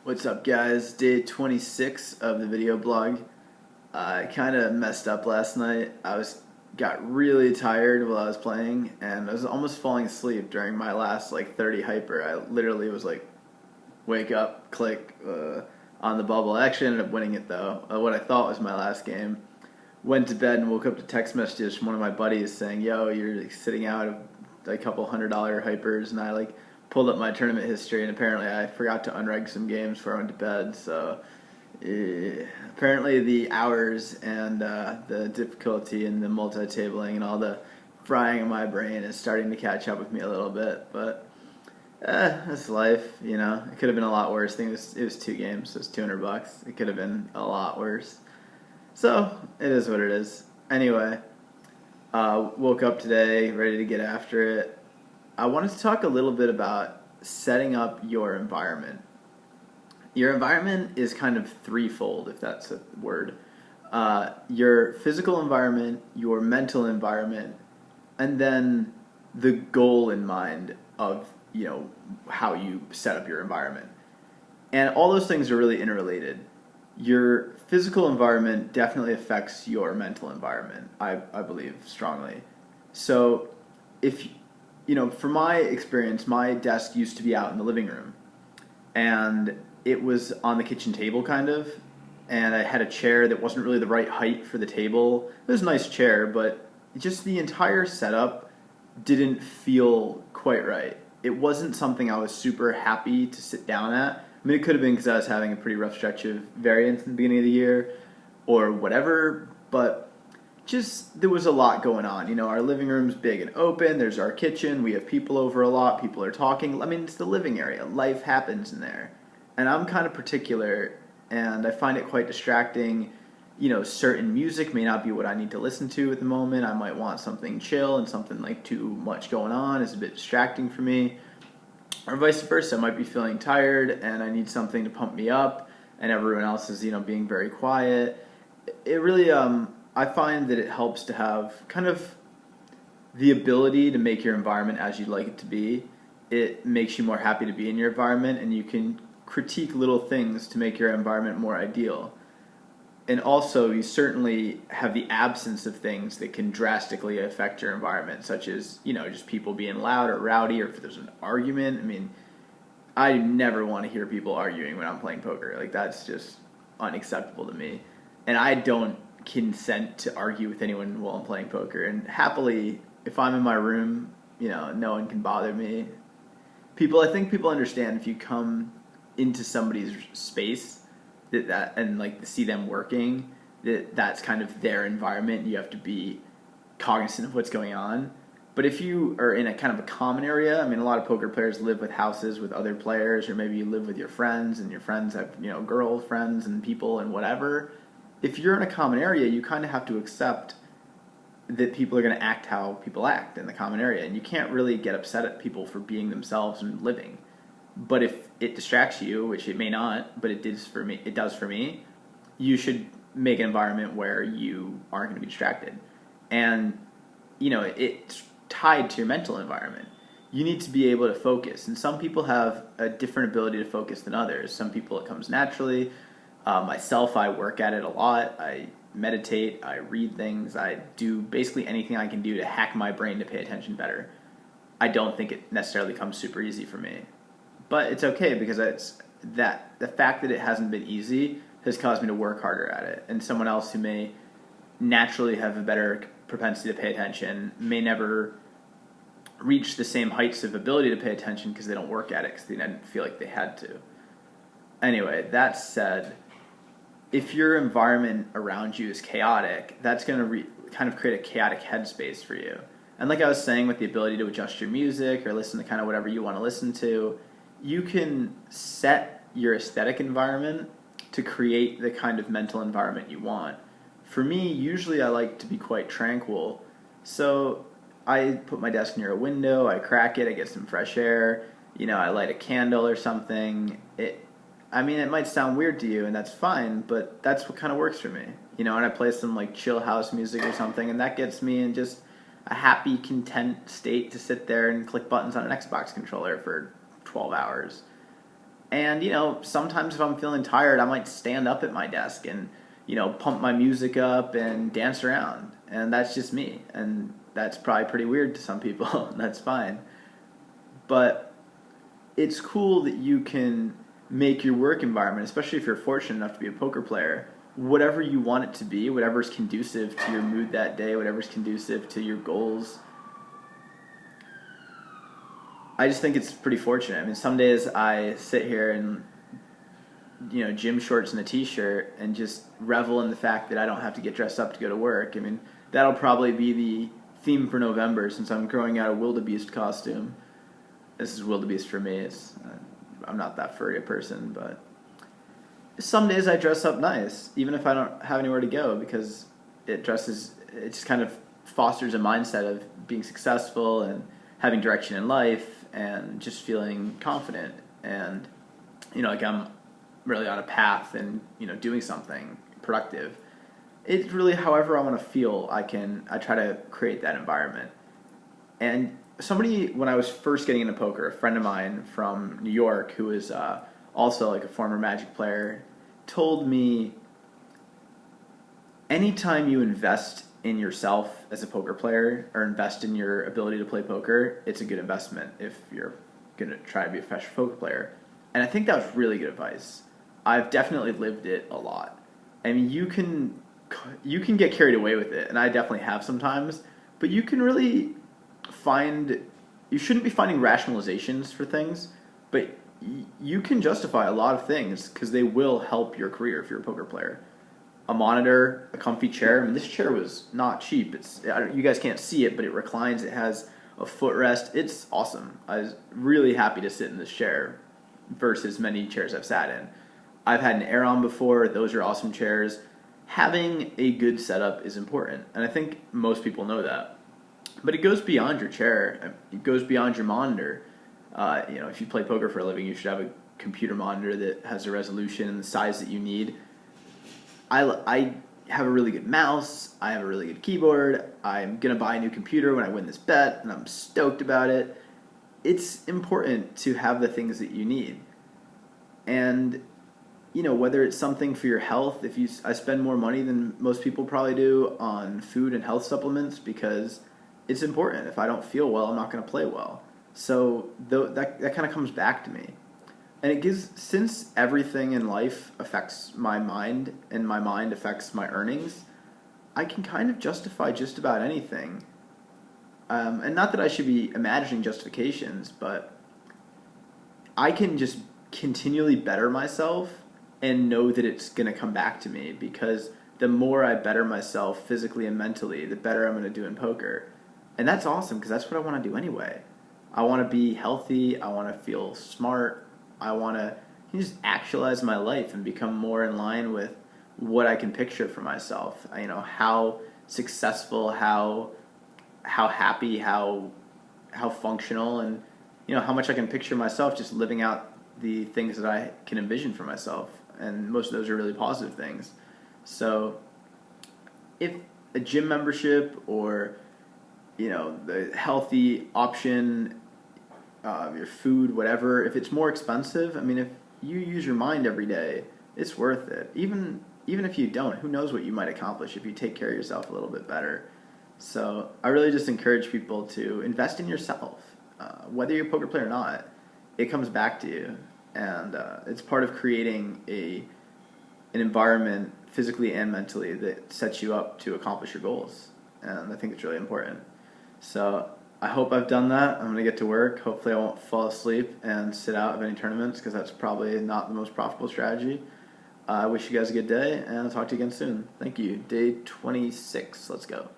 What's up, guys? Day 26 of the video blog. I kind of messed up last night. Got really tired while I was playing, and I was almost falling asleep during my last 30 hyper. I literally was like, wake up, click on the bubble. I actually ended up winning it though. What I thought was my last game. Went to bed and woke up to text messages from one of my buddies saying, "Yo, you're sitting out of a couple $100 hypers," and I pulled up my tournament history, and apparently I forgot to unreg some games before I went to bed. So apparently the hours and the difficulty and the multi-tabling and all the frying in my brain is starting to catch up with me a little bit. But that's life, you know. It could have been a lot worse. I think it was 2 games, so it's $200. It could have been a lot worse. So it is what it is. Anyway, woke up today ready to get after it. I wanted to talk a little bit about setting up your environment. Your environment is kind of threefold, if that's a word. Your physical environment, your mental environment, and then the goal in mind of how you set up your environment. And all those things are really interrelated. Your physical environment definitely affects your mental environment, I believe strongly. So if from my experience, my desk used to be out in the living room, and it was on the kitchen table kind of, and I had a chair that wasn't really the right height for the table. It was a nice chair, but just the entire setup didn't feel quite right. It wasn't something I was super happy to sit down at. I mean, it could have been because I was having a pretty rough stretch of variance in the beginning of the year or whatever, but just there was a lot going on. Our living room's big and open. There's our kitchen. We have people over a lot. People are talking. I mean, it's the living area. Life happens in there. And I'm kind of particular, and I find it quite distracting. Certain music may not be what I need to listen to at the moment. I might want something chill, and something too much going on is a bit distracting for me. Or vice versa, I might be feeling tired and I need something to pump me up, and everyone else is, being very quiet. It really, I find that it helps to have kind of the ability to make your environment as you'd like it to be. It makes you more happy to be in your environment, and you can critique little things to make your environment more ideal. And also, you certainly have the absence of things that can drastically affect your environment, such as, just people being loud or rowdy, or if there's an argument. I mean, I never want to hear people arguing when I'm playing poker. That's just unacceptable to me. And I don't consent to argue with anyone while I'm playing poker. And happily, if I'm in my room, no one can bother me. I think people understand if you come into somebody's space, that and see them working, that's kind of their environment. You have to be cognizant of what's going on. But if you are in a kind of a common area, I mean, a lot of poker players live with houses with other players, or maybe you live with your friends, and your friends have girlfriends and people and whatever. If you're in a common area, you kind of have to accept that people are going to act how people act in the common area, and you can't really get upset at people for being themselves and living. But if it distracts you, which it may not, but it does for me, you should make an environment where you aren't going to be distracted. And, it's tied to your mental environment. You need to be able to focus. And some people have a different ability to focus than others. Some people it comes naturally. Myself, I work at it a lot. I meditate. I read things. I do basically anything I can do to hack my brain to pay attention better. I don't think it necessarily comes super easy for me. But it's okay, because the fact that it hasn't been easy has caused me to work harder at it. And someone else who may naturally have a better propensity to pay attention may never reach the same heights of ability to pay attention because they don't work at it, because they didn't feel like they had to. Anyway, that said, if your environment around you is chaotic, that's going to kind of create a chaotic headspace for you. And like I was saying, with the ability to adjust your music or listen to kind of whatever you want to listen to, you can set your aesthetic environment to create the kind of mental environment you want. For me, usually I like to be quite tranquil, so I put my desk near a window, I crack it, I get some fresh air, I light a candle or something. It might sound weird to you, and that's fine, but that's what kind of works for me. And I play some chill house music or something, and that gets me in just a happy, content state to sit there and click buttons on an Xbox controller for 12 hours. And, sometimes if I'm feeling tired, I might stand up at my desk and, pump my music up and dance around. And that's just me. And that's probably pretty weird to some people. That's fine. But it's cool that you can make your work environment, especially if you're fortunate enough to be a poker player, whatever you want it to be, whatever's conducive to your mood that day, whatever's conducive to your goals. I just think it's pretty fortunate. I mean, some days I sit here in, gym shorts and a t-shirt and just revel in the fact that I don't have to get dressed up to go to work. I mean, that'll probably be the theme for November since I'm growing out a wildebeest costume. This is wildebeest for me. I'm not that furry a person, but some days I dress up nice, even if I don't have anywhere to go, because it just kind of fosters a mindset of being successful and having direction in life and just feeling confident and, like I'm really on a path and, doing something productive. It's really however I want to feel, I try to create that environment. And when I was first getting into poker, a friend of mine from New York who is also like a former Magic player told me anytime you invest in yourself as a poker player or invest in your ability to play poker, it's a good investment if you're going to try to be a professional poker player. And I think that was really good advice. I've definitely lived it a lot. I mean, you can get carried away with it, and I definitely have sometimes, but you can really you shouldn't be finding rationalizations for things, but you can justify a lot of things because they will help your career if you're a poker player. A monitor, a comfy chair. I mean, this chair was not cheap. You guys can't see it, but it reclines. It has a footrest. It's awesome. I was really happy to sit in this chair versus many chairs I've sat in. I've had an Aeron before. Those are awesome chairs. Having a good setup is important, and I think most people know that. But it goes beyond your chair. It goes beyond your monitor. If you play poker for a living, you should have a computer monitor that has the resolution and the size that you need. I have a really good mouse. I have a really good keyboard. I'm going to buy a new computer when I win this bet, and I'm stoked about it. It's important to have the things that you need. And, whether it's something for your health, I spend more money than most people probably do on food and health supplements because it's important. If I don't feel well, I'm not going to play well. So that kind of comes back to me. And since everything in life affects my mind and my mind affects my earnings, I can kind of justify just about anything. And not that I should be imagining justifications, but I can just continually better myself and know that it's going to come back to me because the more I better myself physically and mentally, the better I'm going to do in poker. And that's awesome because that's what I want to do anyway. I want to be healthy. I want to feel smart. I want to just actualize my life and become more in line with what I can picture for myself. How successful, how happy, how functional, and how much I can picture myself just living out the things that I can envision for myself. And most of those are really positive things. So if a gym membership or the healthy option, your food, whatever, if it's more expensive, I mean, if you use your mind every day, it's worth it. Even if you don't, who knows what you might accomplish if you take care of yourself a little bit better. So I really just encourage people to invest in yourself. Whether you're a poker player or not, it comes back to you. And it's part of creating an environment physically and mentally that sets you up to accomplish your goals. And I think it's really important. So I hope I've done that. I'm going to get to work. Hopefully I won't fall asleep and sit out of any tournaments because that's probably not the most profitable strategy. I wish you guys a good day, and I'll talk to you again soon. Thank you. Day 26. Let's go.